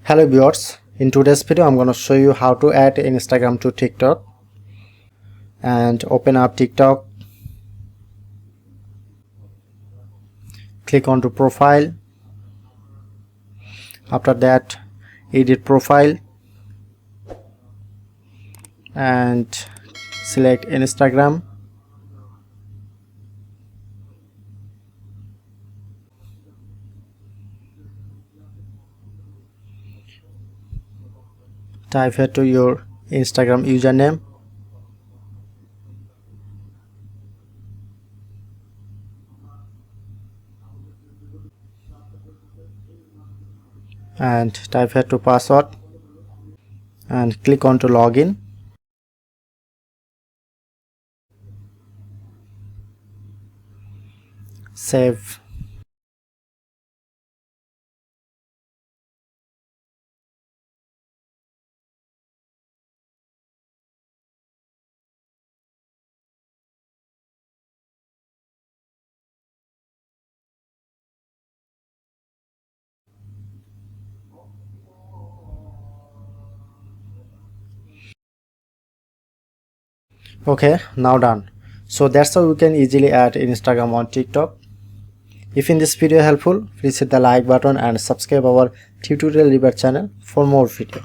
Hello viewers, in today's video I'm going to show you how to add Instagram to TikTok. And open up TikTok, click on to profile. After that, edit profile and select Instagram. Type here to your Instagram username and type here to password and click on to login. Save. Okay, now done. So that's how we can easily add Instagram on TikTok. If in this video helpful, please hit the like button and subscribe our tutorial review channel for more video.